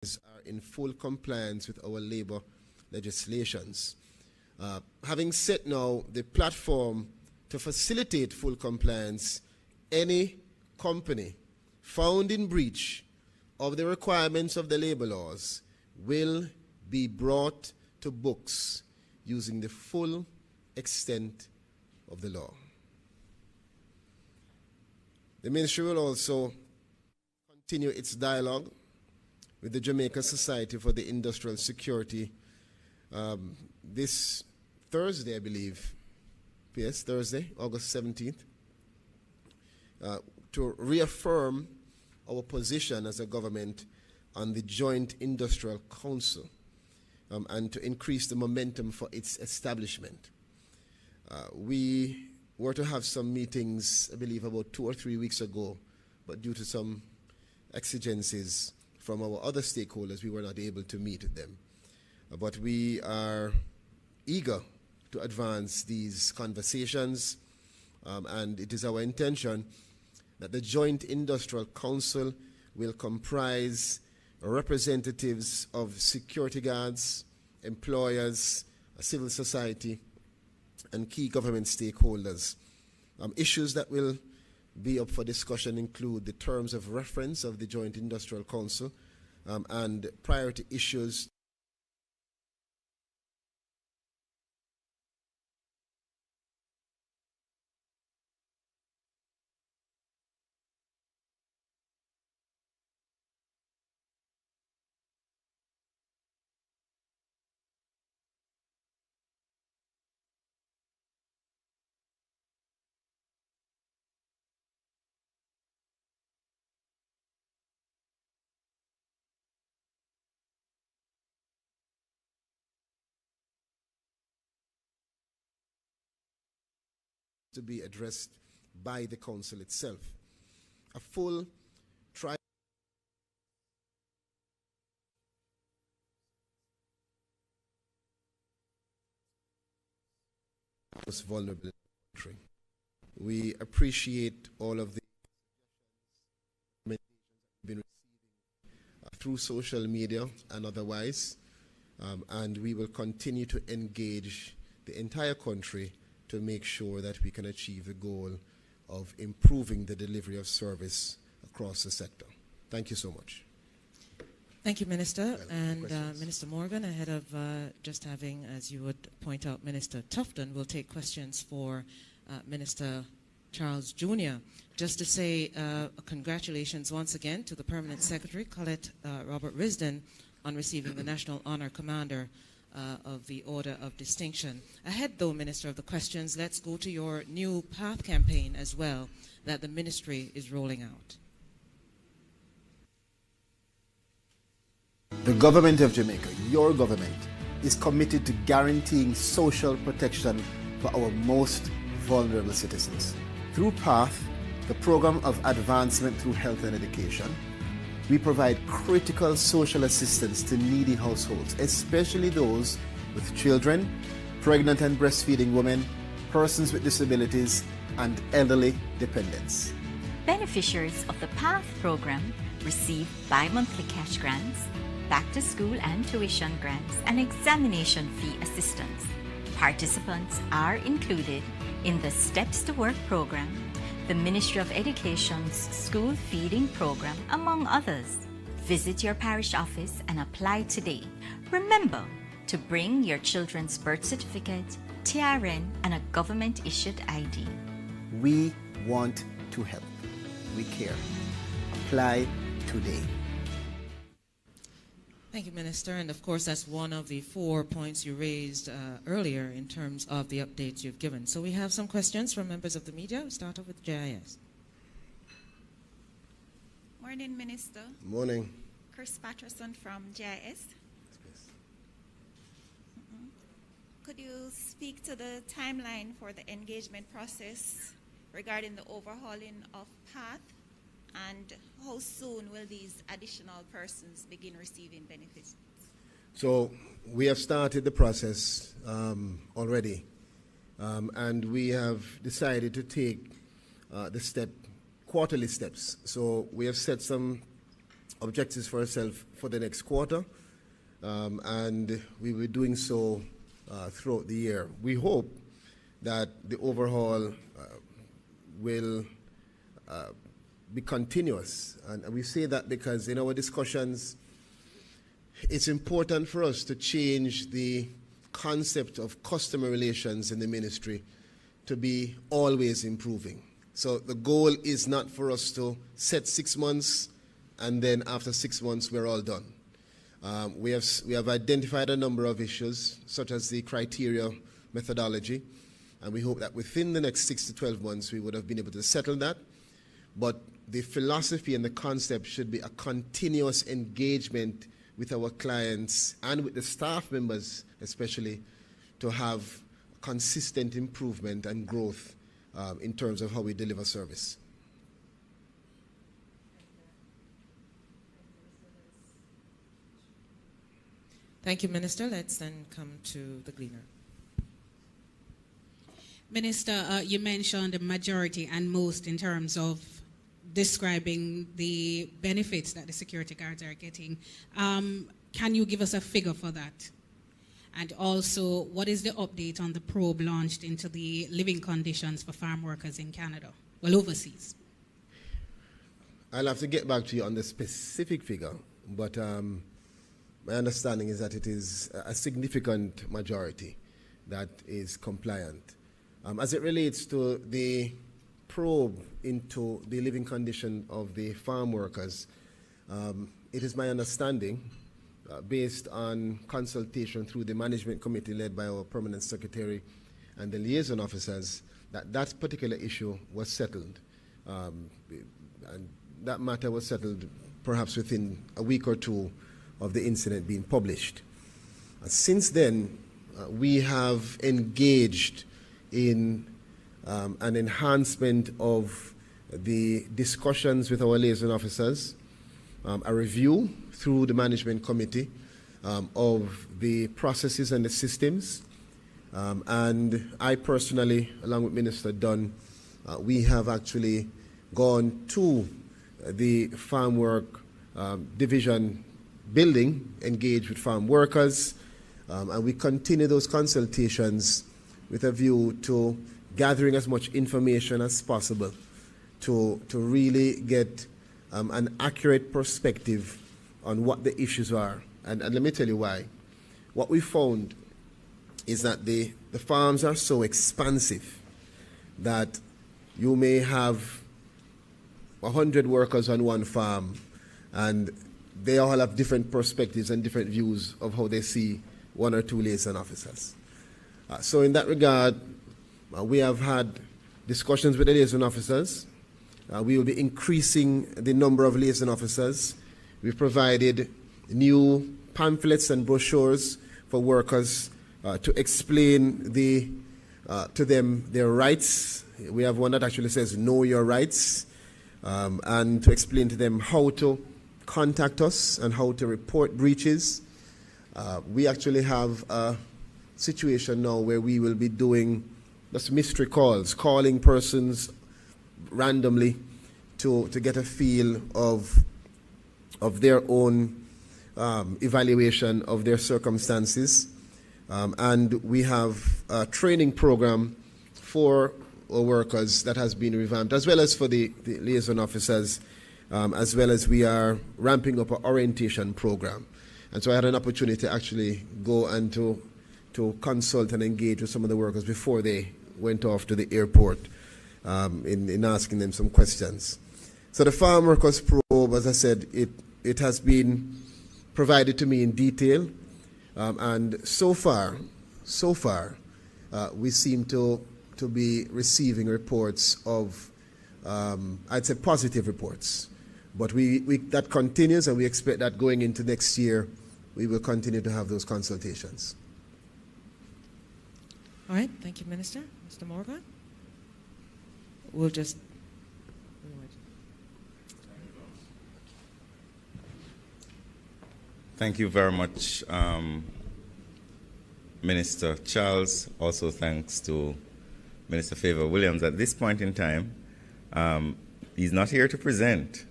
are in full compliance with our labor legislations. Having set now the platform to facilitate full compliance, any company found in breach of the requirements of the labor laws will be brought to books using the full extent of the law. The ministry will also continue its dialogue with the Jamaica Society for the Industrial Security this Thursday, I believe. Yes, Thursday, August 17th, to reaffirm our position as a government on the Joint Industrial Council and to increase the momentum for its establishment. We were to have some meetings, I believe, about 2 or 3 weeks ago, but due to some exigencies from our other stakeholders, we were not able to meet them. But we are eager to advance these conversations, and it is our intention that the Joint Industrial Council will comprise representatives of security guards, employers, civil society, and key government stakeholders. Issues that will be up for discussion include the terms of reference of the Joint Industrial Council and priority issues to be addressed by the council itself. A full trial most vulnerable country. We appreciate all of the recommendations we've been receiving through social media and otherwise, and we will continue to engage the entire country to make sure that we can achieve the goal of improving the delivery of service across the sector. Thank you so much. Thank you, Minister. And Minister Morgan, ahead of just having, as you would point out, Minister Tufton, will take questions for Minister Charles Jr. Just to say congratulations once again to the Permanent Secretary, Colette Robert Risden, on receiving the National Honor Commander of the Order of Distinction. Ahead, though, Minister, of the questions, let's go to your new PATH campaign as well that the ministry is rolling out. The government of Jamaica, your government, is committed to guaranteeing social protection for our most vulnerable citizens. Through PATH, the Program of Advancement through Health and Education, we provide critical social assistance to needy households, especially those with children, pregnant and breastfeeding women, persons with disabilities, and elderly dependents. Beneficiaries of the PATH program receive bi-monthly cash grants, back-to-school and tuition grants, and examination fee assistance. Participants are included in the Steps to Work program, the Ministry of Education's school feeding program, among others. Visit your parish office and apply today. Remember to bring your children's birth certificate, TRN, and a government-issued ID. We want to help. We care. Apply today. Thank you, Minister. And of course, that's one of the 4 points you raised earlier in terms of the updates you've given. So we have some questions from members of the media. We'll start off with JIS. Morning, Minister. Morning. Chris Patterson from JIS. Could you speak to the timeline for the engagement process regarding the overhauling of PATH? And how soon will these additional persons begin receiving benefits? So we have started the process already, and we have decided to take the quarterly steps. So we have set some objectives for ourselves for the next quarter, and we will be doing so throughout the year. We hope that the overhaul will be continuous, and we say that because in our discussions, it's important for us to change the concept of customer relations in the ministry to be always improving. So the goal is not for us to set 6 months and then after 6 months we're all done. We have identified a number of issues such as the criteria methodology, and we hope that within the next 6 to 12 months we would have been able to settle that. But the philosophy and the concept should be a continuous engagement with our clients and with the staff members especially to have consistent improvement and growth in terms of how we deliver service. Thank you, Minister. Let's then come to the gleaner. Minister, you mentioned the majority and most in terms of describing the benefits that the security guards are getting. Can you give us a figure for that? And also, what is the update on the probe launched into the living conditions for farm workers in Canada, well, overseas? I'll have to get back to you on the specific figure, but my understanding is that it is a significant majority that is compliant. As it relates to the probe into the living condition of the farm workers, it is my understanding, based on consultation through the management committee led by our permanent secretary and the liaison officers, that that particular issue was settled. And that matter was settled perhaps within a week or two of the incident being published. Since then, we have engaged in an enhancement of the discussions with our liaison officers, a review through the management committee of the processes and the systems. And I personally, along with Minister Dunn, we have actually gone to the farm work division building, engaged with farm workers, and we continue those consultations with a view to gathering as much information as possible to really get an accurate perspective on what the issues are. And let me tell you why. What we found is that the farms are so expansive that you may have 100 workers on one farm, and they all have different perspectives and different views of how they see one or two liaison officers. So in that regard, we have had discussions with the liaison officers. We will be increasing the number of liaison officers. We've provided new pamphlets and brochures for workers to explain to them their rights. We have one that actually says, know your rights, and to explain to them how to contact us and how to report breaches. We actually have a situation now where we will be doing just mystery calls, calling persons randomly to get a feel of their own evaluation of their circumstances. And we have a training program for our workers that has been revamped, as well as for the liaison officers, as well as we are ramping up our orientation program. And so I had an opportunity to actually go and to consult and engage with some of the workers before they went off to the airport in asking them some questions. So the farm workers probe, as I said, it has been provided to me in detail, and so far, we seem to be receiving reports of, I'd say, positive reports. But that continues, and we expect that going into next year, we will continue to have those consultations. All right, thank you, Minister. Mr. Morgan? We'll just... Thank you very much, Minister Charles. Also thanks to Minister Favor Williams. At this point in time, he's not here to present,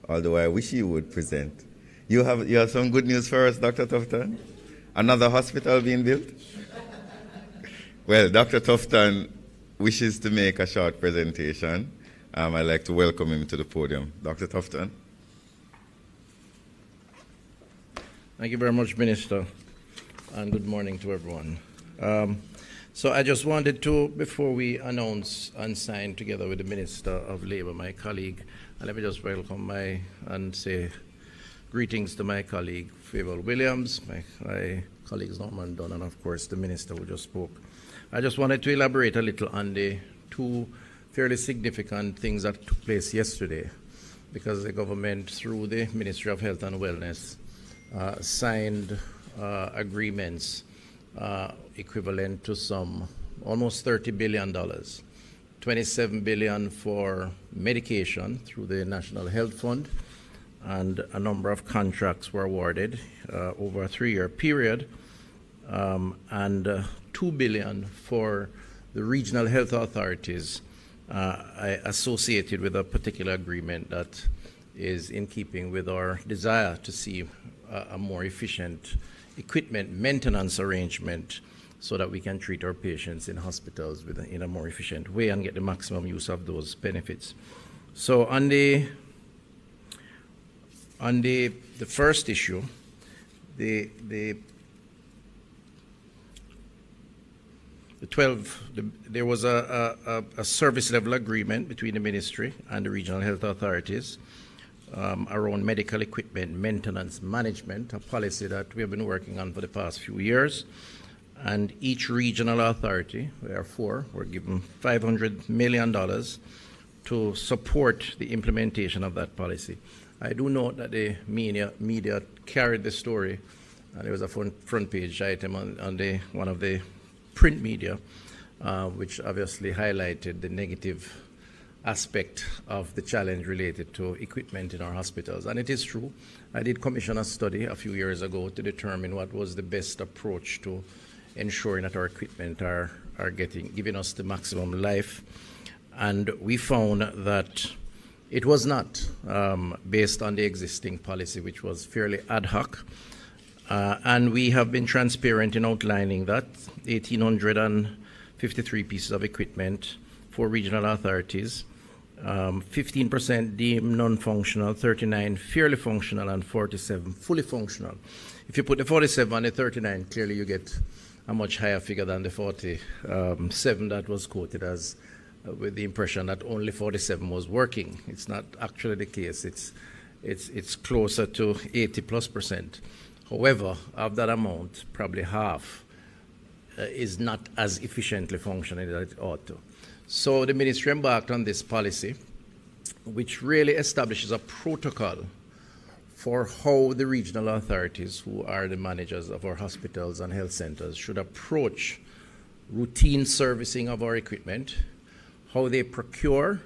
although I wish you would present. You have some good news for us, Dr. Tufton? Another hospital being built? Well, Dr. Tufton wishes to make a short presentation. I'd like to welcome him to the podium. Dr. Tufton. Thank you very much, Minister, and good morning to everyone. So I just wanted to, before we announce and sign together with the Minister of Labour, my colleague, and let me just welcome and say greetings to my colleague, Favour Williams, my colleagues Norman Dunn, and of course the Minister who just spoke. I just wanted to elaborate a little on the two fairly significant things that took place yesterday, because the government, through the Ministry of Health and Wellness, signed agreements equivalent to some almost $30 billion, $27 billion for medication through the National Health Fund, and a number of contracts were awarded over a 3-year period, and $2 billion for the regional health authorities associated with a particular agreement that is in keeping with our desire to see a more efficient equipment maintenance arrangement so that we can treat our patients in hospitals in a more efficient way and get the maximum use of those benefits. So on the first issue, there was a service level agreement between the ministry and the regional health authorities around medical equipment maintenance management, a policy that we have been working on for the past few years. And each regional authority, there are 4, were given $500 million to support the implementation of that policy. I do note that the media carried the story, and there was a front page item on one of the print media, which obviously highlighted the negative aspect of the challenge related to equipment in our hospitals. And it is true. I did commission a study a few years ago to determine what was the best approach to ensuring that our equipment are giving us the maximum life. And we found that it was not based on the existing policy, which was fairly ad hoc. And we have been transparent in outlining that 1,853 pieces of equipment for regional authorities, 15% deemed non-functional, 39 fairly functional, and 47 fully functional. If you put the 47 on the 39, clearly you get a much higher figure than the 47 that was quoted as with the impression that only 47 was working. It's not actually the case. It's closer to 80+%. However, of that amount, probably half is not as efficiently functioning as it ought to. So the ministry embarked on this policy, which really establishes a protocol for how the regional authorities, who are the managers of our hospitals and health centers, should approach routine servicing of our equipment, how they procure,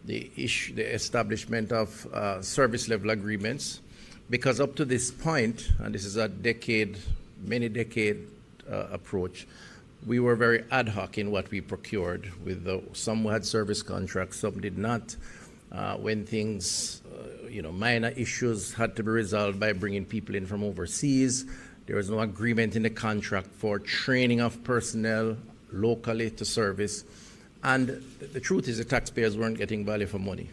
the establishment of service level agreements, because up to this point, and this is a many decade approach, we were very ad hoc in what we procured. Some had service contracts, some did not. When things, minor issues had to be resolved by bringing people in from overseas, there was no agreement in the contract for training of personnel locally to service. And the truth is the taxpayers weren't getting value for money.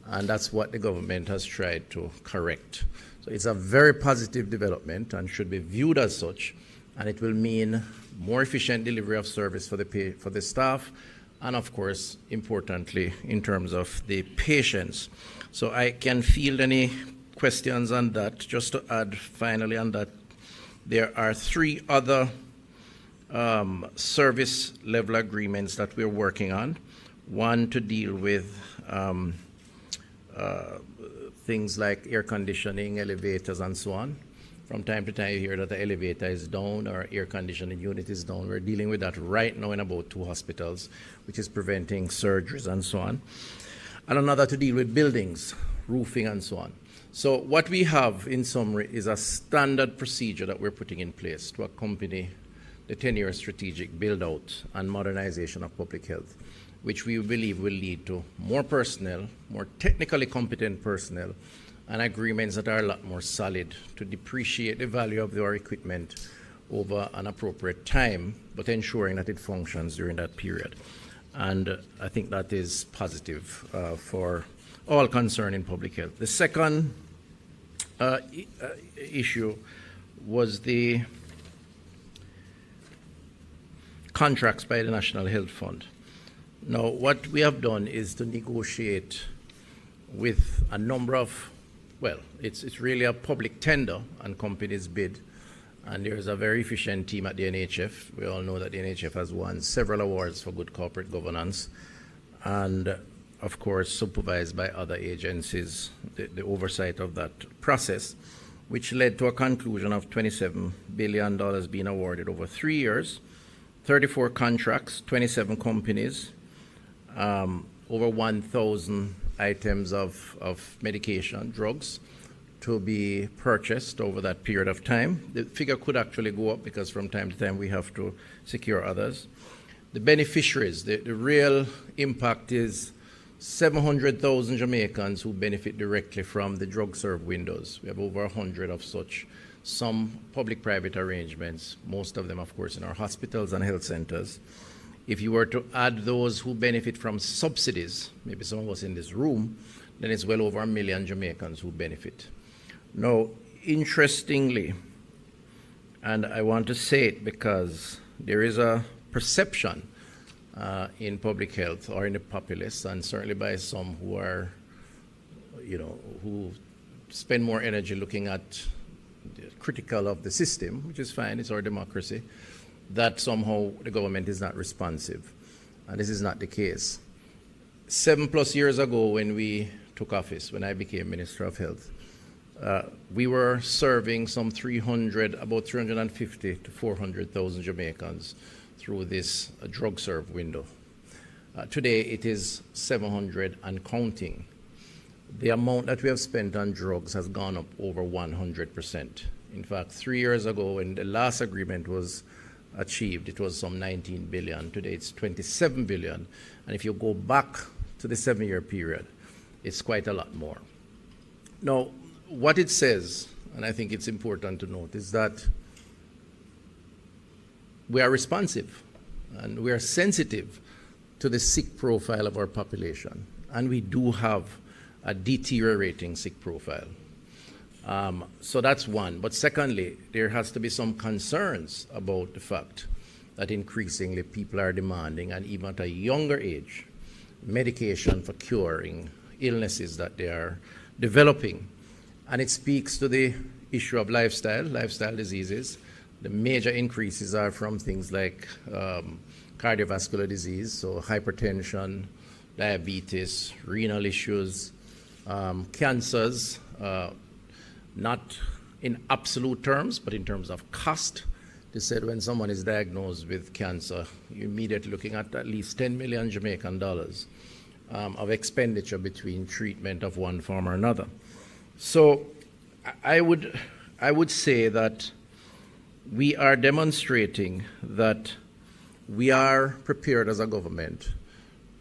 And that's what the government has tried to correct. So it's a very positive development and should be viewed as such. And it will mean more efficient delivery of service for the staff, and of course, importantly, in terms of the patients. So I can field any questions on that. Just to add finally on that, there are 3 other service level agreements that we're working on. One to deal with things like air conditioning, elevators, and so on. From time to time you hear that the elevator is down or air conditioning unit is down. We're dealing with that right now in about 2 hospitals, which is preventing surgeries and so on. And another to deal with buildings, roofing and so on. So what we have in summary is a standard procedure that we're putting in place to accompany the 10-year strategic build-out and modernization of public health. which we believe will lead to more personnel, more technically competent personnel, and agreements that are a lot more solid to depreciate the value of our equipment over an appropriate time, but ensuring that it functions during that period. And I think that is positive for all concerned in public health. The second issue was the contracts by the National Health Fund. Now, what we have done is to negotiate with a number of, well, it's really a public tender and companies bid, and there's a very efficient team at the NHF. We all know that the NHF has won several awards for good corporate governance, and of course supervised by other agencies, the oversight of that process, which led to a conclusion of $27 billion being awarded over 3 years, 34 contracts, 27 companies, over 1,000 items of medication, drugs, to be purchased over that period of time. The figure could actually go up because from time to time we have to secure others. The beneficiaries, the real impact is 700,000 Jamaicans who benefit directly from the drug serve windows. We have over 100 of such, some public-private arrangements, most of them, of course, in our hospitals and health centers. If you were to add those who benefit from subsidies, maybe some of us in this room, then it's well over 1 million Jamaicans who benefit. Now, interestingly, and I want to say it because there is a perception in public health or in the populace, and certainly by some who are, who spend more energy looking at critical of the system, which is fine, it's our democracy, that somehow the government is not responsive. And this is not the case. 7+ years ago when we took office, when I became Minister of Health, we were serving some about 350 to 400,000 Jamaicans through this drug serve window. Today it is 700 and counting. The amount that we have spent on drugs has gone up over 100%. In fact, 3 years ago when the last agreement was achieved, it was some 19 billion. Today it's 27 billion. And if you go back to the 7-year period, it's quite a lot more. Now, what it says, and I think it's important to note, is that we are responsive and we are sensitive to the sick profile of our population. And we do have a deteriorating sick profile. So that's one. But secondly, there has to be some concerns about the fact that increasingly people are demanding, and even at a younger age, medication for curing illnesses that they are developing. And it speaks to the issue of lifestyle diseases. The major increases are from things like cardiovascular disease, so hypertension, diabetes, renal issues, cancers, not in absolute terms, but in terms of cost. They said when someone is diagnosed with cancer, you're immediately looking at least 10 million Jamaican dollars of expenditure between treatment of one form or another. So I would say that we are demonstrating that we are prepared as a government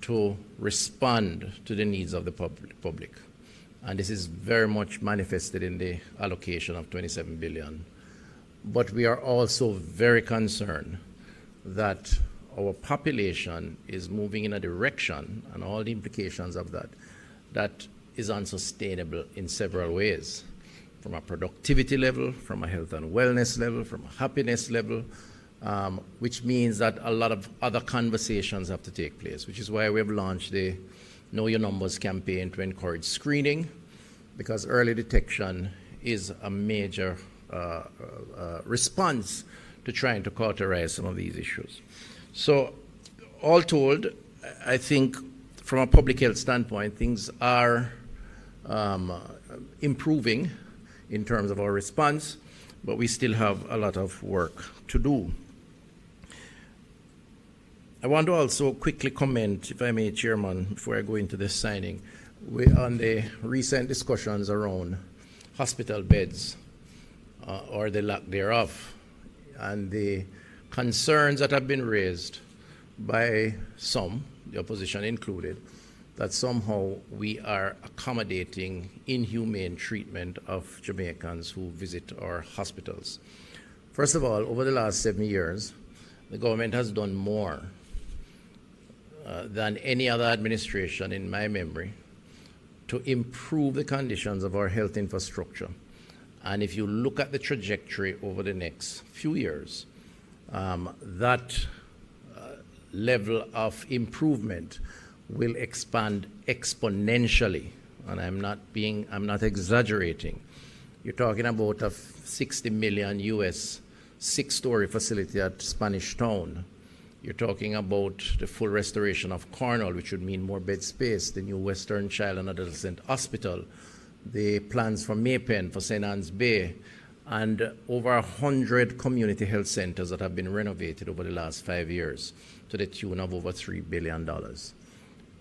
to respond to the needs of the public. And this is very much manifested in the allocation of 27 billion. But we are also very concerned that our population is moving in a direction, and all the implications of that, that is unsustainable in several ways, from a productivity level, from a health and wellness level, from a happiness level, which means that a lot of other conversations have to take place, which is why we have launched the Know Your Numbers campaign to encourage screening, because early detection is a major response to trying to cauterize some of these issues. So all told, I think from a public health standpoint, things are improving in terms of our response, but we still have a lot of work to do. I want to also quickly comment, if I may, Chairman, before I go into this signing, on the recent discussions around hospital beds or the lack thereof, and the concerns that have been raised by some, the opposition included, that somehow we are accommodating inhumane treatment of Jamaicans who visit our hospitals. First of all, over the last 7 years, the government has done more than any other administration in my memory to improve the conditions of our health infrastructure. And if you look at the trajectory over the next few years, that level of improvement will expand exponentially. And I'm not exaggerating. You're talking about a $60 million US 6-story facility at Spanish Town. You're talking about the full restoration of Cornwall, which would mean more bed space, the new Western Child and Adolescent Hospital, the plans for Maypen, for St. Anne's Bay, and over 100 community health centers that have been renovated over the last 5 years to the tune of over $3 billion.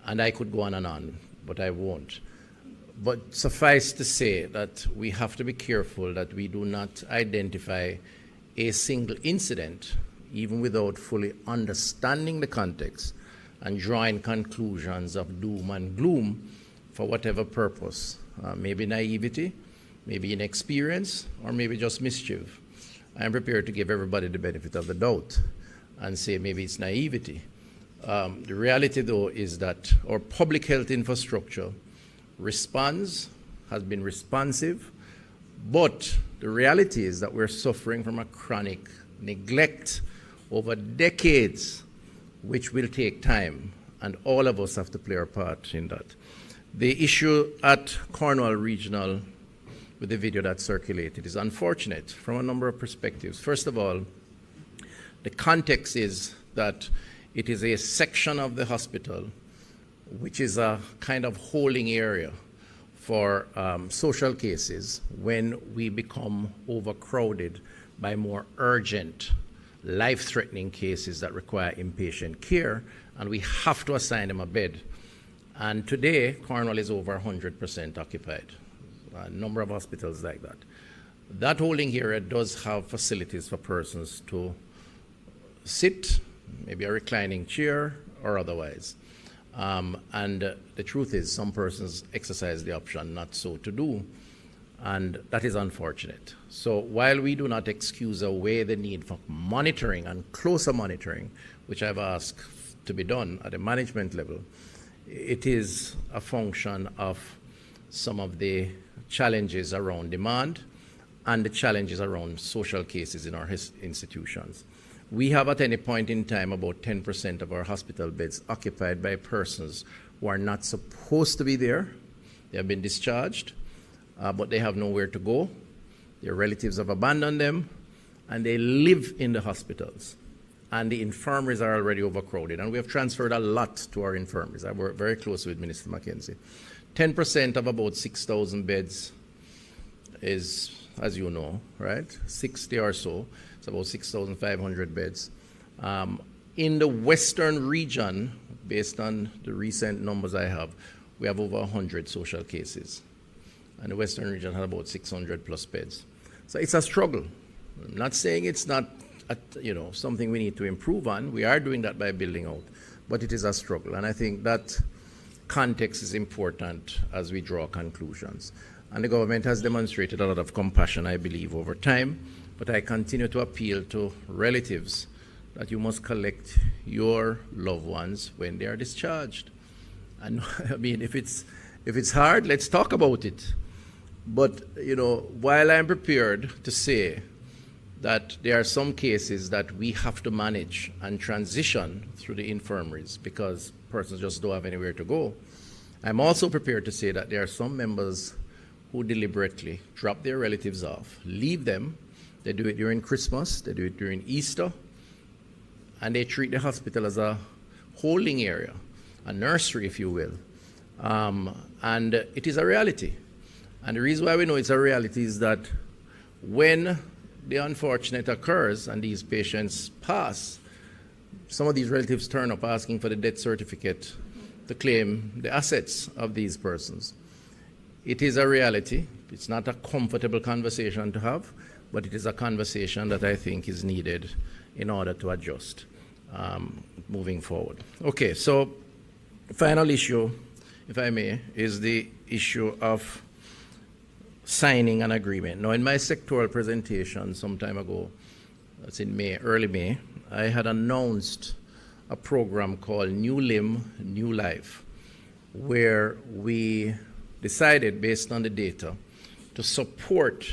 And I could go on, but I won't. But suffice to say that we have to be careful that we do not identify a single incident, even without fully understanding the context and drawing conclusions of doom and gloom for whatever purpose. Maybe naivety, maybe inexperience, or maybe just mischief. I'm prepared to give everybody the benefit of the doubt and say maybe it's naivety. The reality, though, is that our public health infrastructure has been responsive, but the reality is that we're suffering from a chronic neglect over decades, which will take time, and all of us have to play our part in that. The issue at Cornwall Regional with the video that circulated is unfortunate from a number of perspectives. First of all, the context is that it is a section of the hospital which is a kind of holding area for social cases when we become overcrowded by more urgent, life-threatening cases that require inpatient care, and we have to assign them a bed. And today, Cornwall is over 100% occupied. A number of hospitals like that. That holding area does have facilities for persons to sit, maybe a reclining chair or otherwise. And the truth is some persons exercise the option not so to do, and that is unfortunate. So while we do not excuse away the need for monitoring and closer monitoring, which I've asked to be done at a management level, it is a function of some of the challenges around demand and the challenges around social cases in our institutions. We have at any point in time about 10% of our hospital beds occupied by persons who are not supposed to be there. They have been discharged, but they have nowhere to go. Their relatives have abandoned them, and they live in the hospitals. And the infirmaries are already overcrowded, and we have transferred a lot to our infirmaries. I work very closely with Minister Mackenzie. 10% of about 6,000 beds is, as you know, right, 60 or so. It's about 6,500 beds. In the Western region, based on the recent numbers I have, we have over 100 social cases. And the Western region had about 600 plus beds. So it's a struggle. I'm not saying it's not something we need to improve on. We are doing that by building out. But it is a struggle. And I think that context is important as we draw conclusions. And the government has demonstrated a lot of compassion, I believe, over time. But I continue to appeal to relatives that you must collect your loved ones when they are discharged. And I mean, if it's hard, let's talk about it. But, while I'm prepared to say that there are some cases that we have to manage and transition through the infirmaries because persons just don't have anywhere to go, I'm also prepared to say that there are some members who deliberately drop their relatives off, leave them. They do it during Christmas, they do it during Easter, and they treat the hospital as a holding area, a nursery, if you will. And it is a reality. And the reason why we know it's a reality is that when the unfortunate occurs and these patients pass, some of these relatives turn up asking for the death certificate to claim the assets of these persons. It is a reality. It's not a comfortable conversation to have, but it is a conversation that I think is needed in order to adjust moving forward. Okay, so The final issue, if I may, is the issue of signing an agreement. Now, in my sectoral presentation some time ago, that's in May, early May, I had announced a program called New Limb, New Life, where we decided, based on the data, to support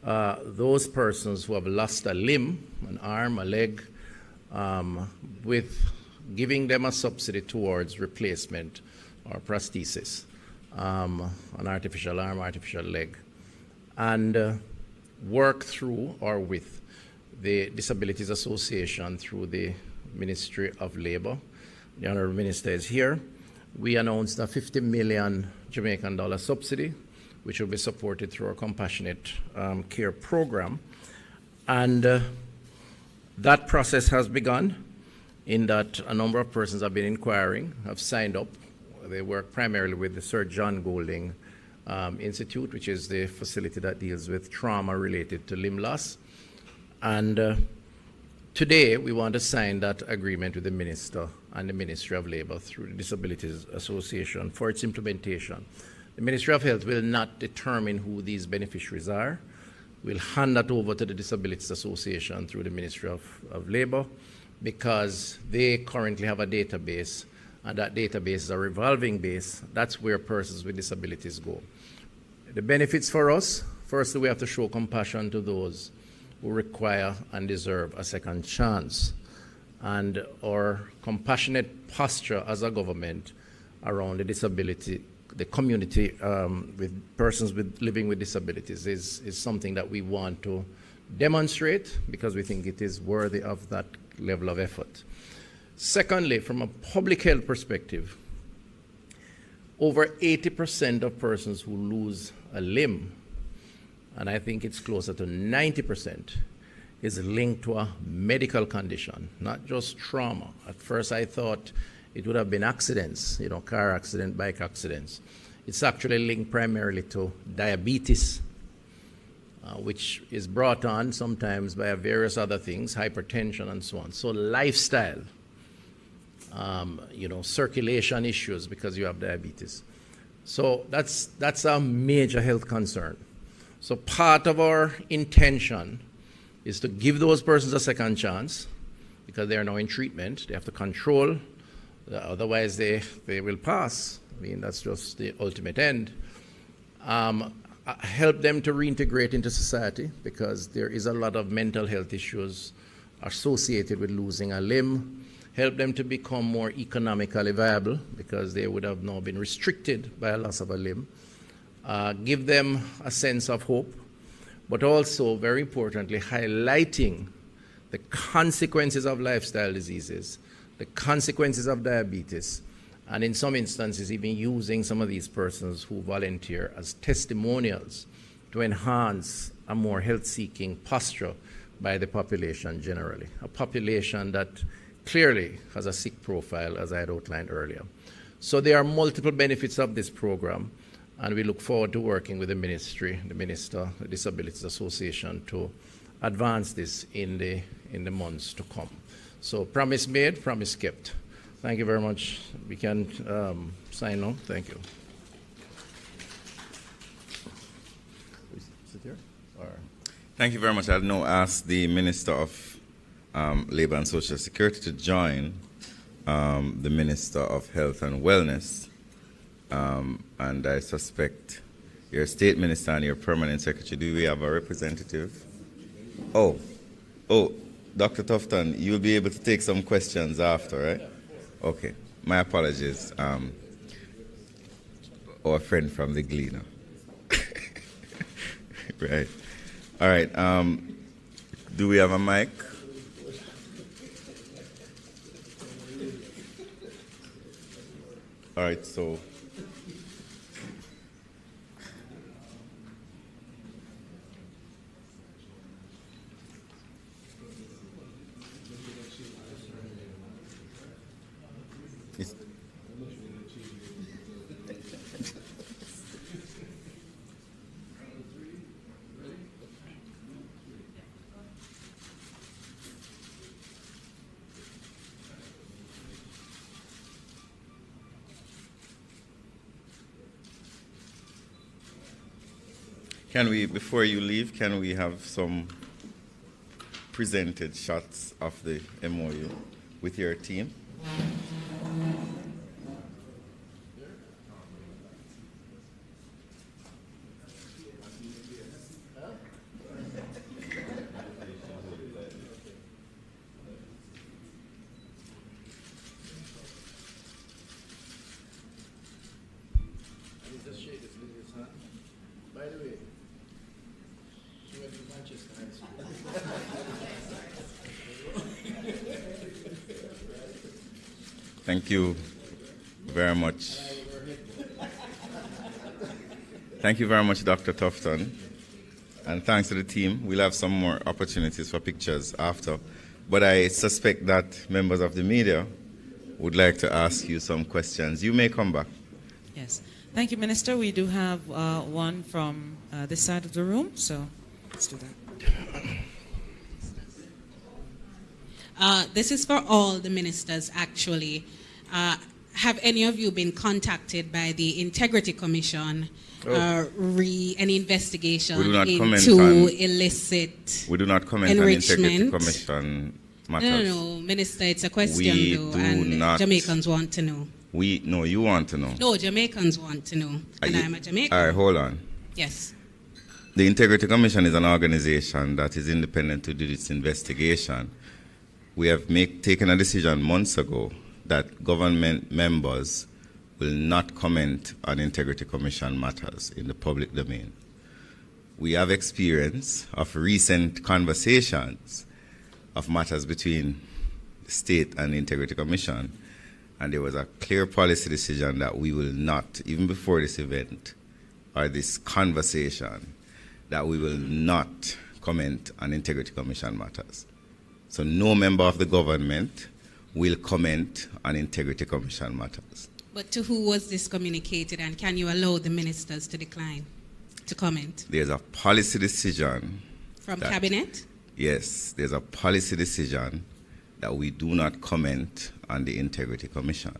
those persons who have lost a limb, an arm, a leg, with giving them a subsidy towards replacement or prosthesis, an artificial arm, artificial leg, and work through or with the Disabilities Association through the Ministry of Labor. The Honorable Minister is here. We announced a 50 million Jamaican dollar subsidy, which will be supported through our compassionate care program. And that process has begun, in that a number of persons have been inquiring, have signed up. They work primarily with the Sir John Golding Institute, which is the facility that deals with trauma related to limb loss. And today we want to sign that agreement with the Minister and the Ministry of Labor through the Disabilities Association for its implementation. The Ministry of Health will not determine who these beneficiaries are. We'll hand that over to the Disabilities Association through the Ministry of Labor, because they currently have a database, and that database is a revolving base. That's where persons with disabilities go. The benefits for us, firstly, we have to show compassion to those who require and deserve a second chance. And our compassionate posture as a government around the disability, the community with persons living with disabilities is something that we want to demonstrate, because we think it is worthy of that level of effort. Secondly, from a public health perspective, over 80% of persons who lose a limb, and I think it's closer to 90%, is linked to a medical condition, not just trauma. At first I thought it would have been accidents, car accident, bike accidents. It's actually linked primarily to diabetes, which is brought on sometimes by various other things, hypertension and so on. So lifestyle, circulation issues because you have diabetes. So that's a major health concern. So part of our intention is to give those persons a second chance, because they are now in treatment. They have to control, otherwise they will pass. I mean, that's just the ultimate end. Help them to reintegrate into society, because there is a lot of mental health issues associated with losing a limb. Help them to become more economically viable, because they would have now been restricted by a loss of a limb. Give them a sense of hope, but also, very importantly, highlighting the consequences of lifestyle diseases, the consequences of diabetes, and in some instances even using some of these persons who volunteer as testimonials to enhance a more health-seeking posture by the population generally, a population that clearly has a sick profile, as I had outlined earlier. So there are multiple benefits of this program, and we look forward to working with the ministry, the Minister, the Disabilities Association, to advance this in the months to come. So promise made, promise kept. Thank you very much. We can sign now. Thank you. Sit here. Thank you very much. I'll now ask the Minister of Labor and Social Security to join the Minister of Health and Wellness. And I suspect your State Minister and your Permanent Secretary, do we have a representative? Oh, Dr. Tufton, you'll be able to take some questions after, right? Okay, my apologies. Our friend from the Gleaner. Right. All right. Do we have a mic? All right, so. Can we, before you leave, can we have some presented shots of the MOU with your team? By the way, she went to Manchester High School. Thank you very much. Thank you very much, Dr. Tufton. And thanks to the team. We'll have some more opportunities for pictures after. But I suspect that members of the media would like to ask you some questions. You may come back. Yes. Thank you, Minister. We do have one from this side of the room, so let's do that. This is for all the ministers, actually. Have any of you been contacted by the Integrity Commission any investigation into illicit We do not comment enrichment? on Integrity Commission matters. No, Minister, it's a question, though, and Jamaicans want to know. No, you want to know. No, Jamaicans want to know, and I'm a Jamaican. All right, hold on. Yes. The Integrity Commission is an organization that is independent to do this investigation. We have taken a decision months ago that government members will not comment on Integrity Commission matters in the public domain. We have experience of recent conversations of matters between the state and the Integrity Commission, and there was a clear policy decision that we will not, even before this event or this conversation, that we will not comment on Integrity Commission matters. So no member of the government will comment on Integrity Commission matters. But to who was this communicated, and can you allow the ministers to decline to comment? There's a policy decision. From Cabinet? Yes, there's a policy decision that we do not comment on the Integrity Commission.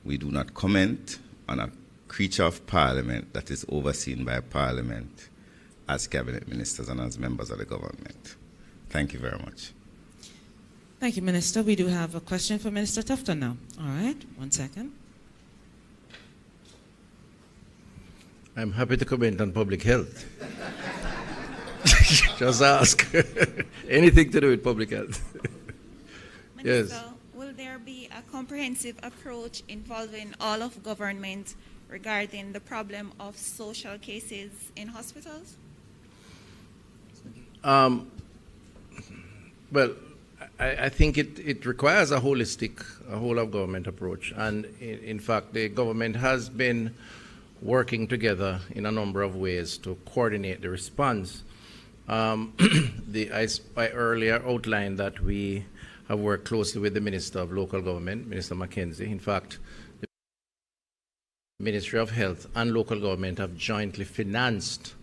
We do not comment on a creature of Parliament that is overseen by Parliament as Cabinet ministers and as members of the government. Thank you very much. Thank you, Minister. We do have a question for Minister Tufton now. All right, 1 second. I'm happy to comment on public health. Just ask. Anything to do with public health. Minister, Yes. will there be a comprehensive approach involving all of government regarding the problem of social cases in hospitals? Well, I think it requires a holistic, whole of government approach. And in fact, the government has been working together in a number of ways to coordinate the response. I earlier outlined that we have worked closely with the Minister of Local Government, Minister Mackenzie. In fact, the Ministry of Health and local government have jointly financed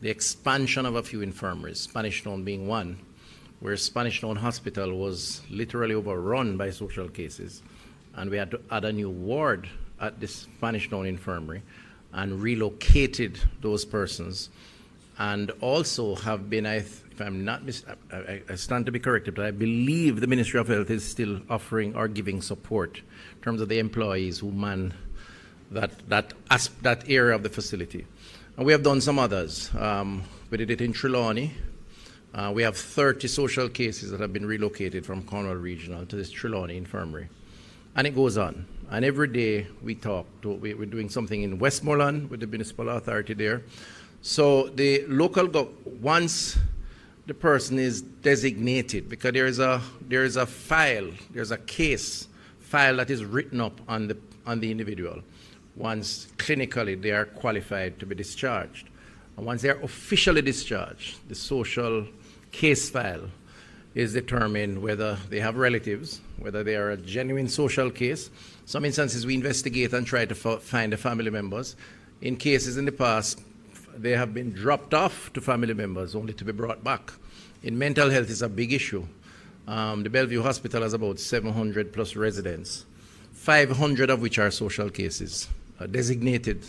the expansion of a few infirmaries, Spanish Town being one, where Spanish Town Hospital was literally overrun by social cases. And we had to add a new ward at this Spanish Town Infirmary and relocated those persons. And also have been, if I'm not I stand to be corrected, but I believe the Ministry of Health is still offering or giving support in terms of the employees who man that area of the facility. And we have done some others. We did it in Trelawney. We have 30 social cases that have been relocated from Cornwall Regional to this Trelawney Infirmary. And it goes on. And every day we talk. We're doing something in Westmoreland with the municipal authority there. So the local, once the person is designated, because there is a file, there's a case file that is written up on the individual. Once clinically they are qualified to be discharged. And once they are officially discharged, the social case file is determined whether they have relatives, whether they are a genuine social case. Some instances we investigate and try to find the family members. In cases in the past, they have been dropped off to family members only to be brought back. In mental health, it's a big issue. The Bellevue Hospital has about 700 plus residents, 500 of which are social cases, designated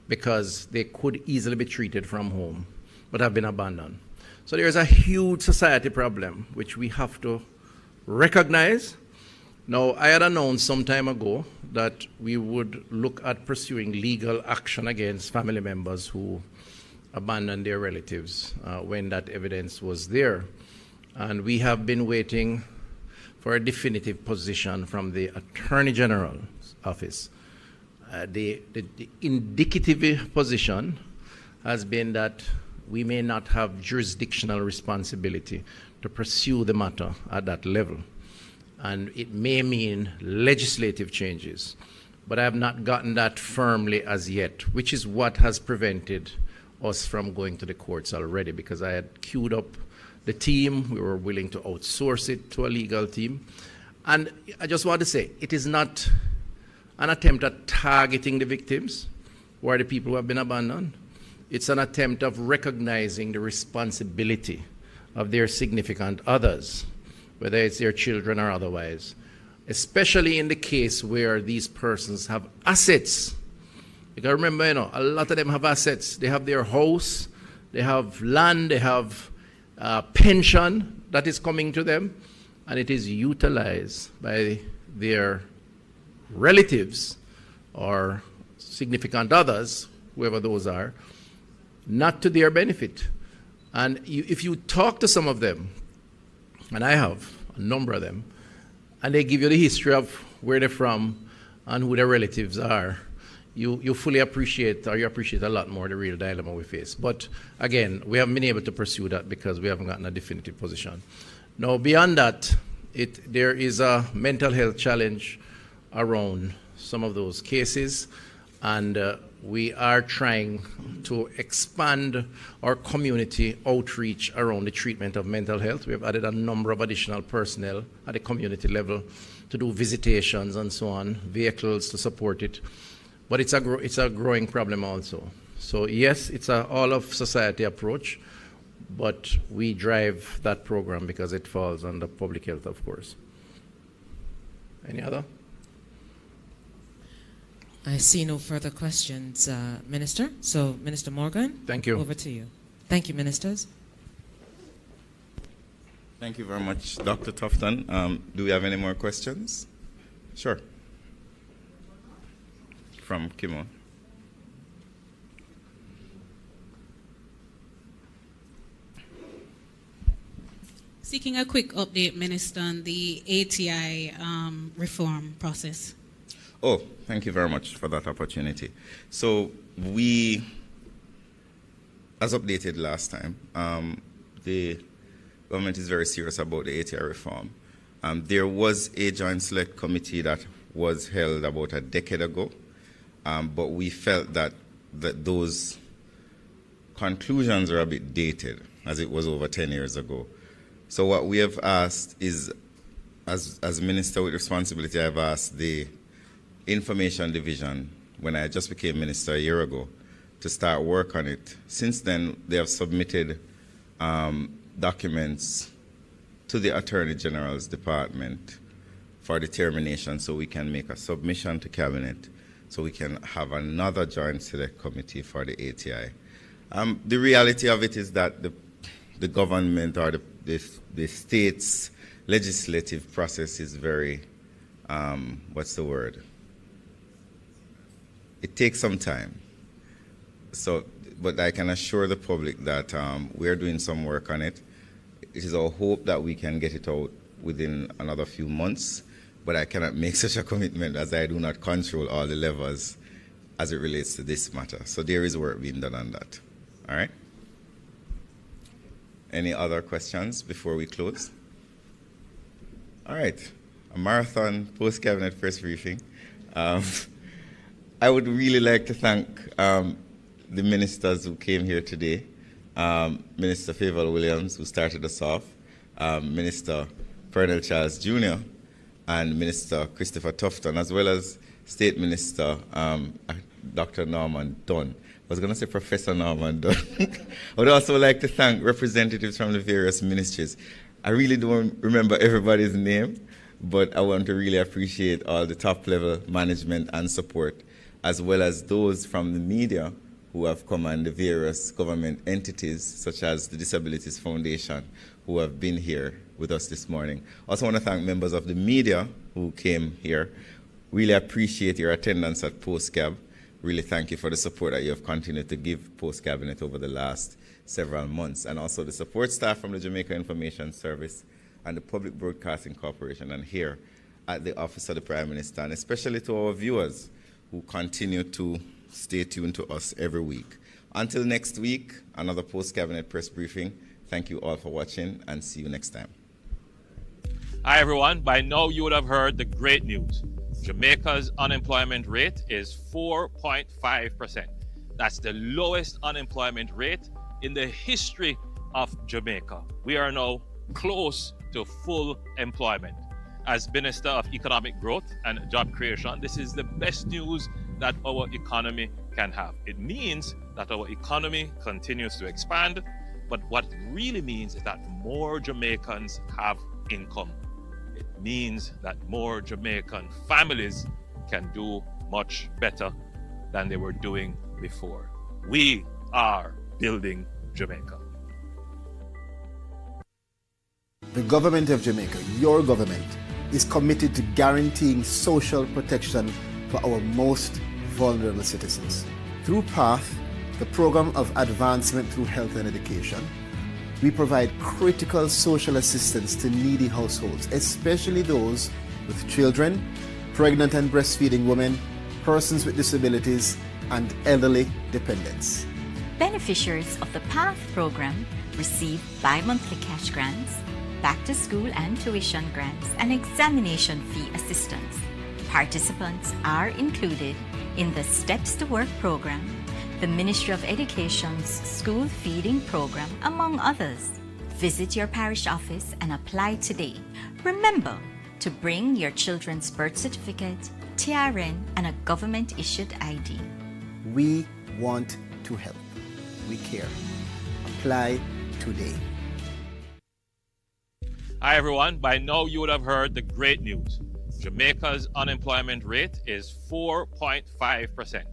because they could easily be treated from home but have been abandoned. So there is a huge society problem which we have to recognize. Now, I had announced some time ago that we would look at pursuing legal action against family members who abandoned their relatives when that evidence was there. And we have been waiting for a definitive position from the Attorney General's office. The indicative position has been that we may not have jurisdictional responsibility to pursue the matter at that level. And it may mean legislative changes. But I have not gotten that firmly as yet, which is what has prevented us from going to the courts already, because I had queued up the team. We were willing to outsource it to a legal team. And I just want to say, it is not an attempt at targeting the victims, who are the people who have been abandoned. It's an attempt of recognizing the responsibility of their significant others, whether it's their children or otherwise, especially in the case where these persons have assets. Because remember, a lot of them have assets. They have their house, they have land, they have pension that is coming to them, and it is utilized by their relatives or significant others, whoever those are, not to their benefit. And if you talk to some of them, and I have a number of them, and they give you the history of where they're from and who their relatives are, you fully appreciate, or you appreciate a lot more the real dilemma we face. But again, we haven't been able to pursue that because we haven't gotten a definitive position. Now, beyond that, there is a mental health challenge around some of those cases, and we are trying to expand our community outreach around the treatment of mental health. We have added a number of additional personnel at the community level to do visitations and so on, vehicles to support it. But it's a growing problem also. So yes, it's an all-of-society approach, but we drive that program because it falls under public health, of course. Any other? I see no further questions, Minister. So, Minister Morgan, thank you. Over to you. Thank you, Ministers. Thank you very much, Dr. Tufton. Do we have any more questions? Sure. From Kimon. Seeking a quick update, Minister, on the ATI reform process. Oh, thank you very much for that opportunity. So we, as updated last time, the government is very serious about the ATI reform. There was a joint select committee that was held about a decade ago, but we felt that those conclusions are a bit dated, as it was over 10 years ago. So what we have asked is, as Minister with responsibility, I've asked the Information Division, when I just became Minister a year ago, to start work on it. Since then, they have submitted documents to the Attorney General's Department for determination, so we can make a submission to Cabinet, so we can have another joint select committee for the ATI. The reality of it is that the government or the state's legislative process is very, what's the word? It takes some time. So, but I can assure the public that we're doing some work on it. It is our hope that we can get it out within another few months, but I cannot make such a commitment as I do not control all the levers as it relates to this matter. So there is work being done on that. All right? Any other questions before we close? All right. A marathon post-cabinet press briefing. I would really like to thank the ministers who came here today. Minister Favour Williams, who started us off, Minister Pernell Charles Jr., and Minister Christopher Tufton, as well as State Minister Dr. Norman Dunn. I was going to say Professor Norman Dunn. I would also like to thank representatives from the various ministries. I really don't remember everybody's name, but I want to really appreciate all the top-level management and support as well as those from the media who have come and the various government entities, such as the Disabilities Foundation, who have been here with us this morning. Also want to thank members of the media who came here. Really appreciate your attendance at Post-Cab. Really thank you for the support that you have continued to give Post-Cabinet over the last several months, and also the support staff from the Jamaica Information Service and the Public Broadcasting Corporation, and here at the Office of the Prime Minister, and especially to our viewers who continue to stay tuned to us every week. Until next week, another Post-Cabinet press briefing. Thank you all for watching, and see you next time. Hi everyone, by now you would have heard the great news. Jamaica's unemployment rate is 4.5%. That's the lowest unemployment rate in the history of Jamaica. We are now close to full employment. As Minister of Economic Growth and Job Creation, this is the best news that our economy can have. It means that our economy continues to expand, but what it really means is that more Jamaicans have income. It means that more Jamaican families can do much better than they were doing before. We are building Jamaica. The government of Jamaica, your government, is committed to guaranteeing social protection for our most vulnerable citizens. Through PATH, the Program of Advancement through Health and Education, we provide critical social assistance to needy households, especially those with children, pregnant and breastfeeding women, persons with disabilities, and elderly dependents. Beneficiaries of the PATH program receive bi-monthly cash grants, back-to-school and tuition grants, and examination fee assistance. Participants are included in the Steps to Work program, the Ministry of Education's school feeding program, among others. Visit your parish office and apply today. Remember to bring your children's birth certificate, TRN, and a government-issued ID. We want to help. We care. Apply today. Hi everyone, by now you would have heard the great news. Jamaica's unemployment rate is 4.5%.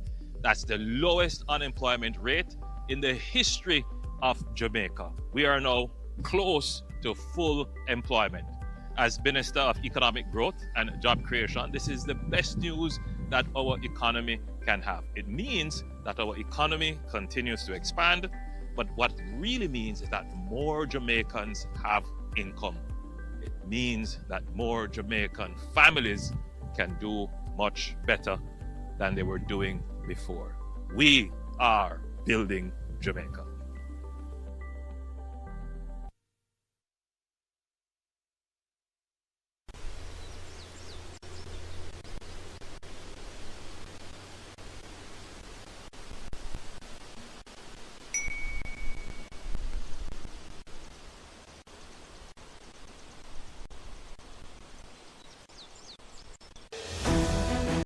That's the lowest unemployment rate in the history of Jamaica. We are now close to full employment. As Minister of Economic Growth and Job Creation, this is the best news that our economy can have. It means that our economy continues to expand, but what it really means is that more Jamaicans have income. It means that more Jamaican families can do much better than they were doing before. We are building Jamaica.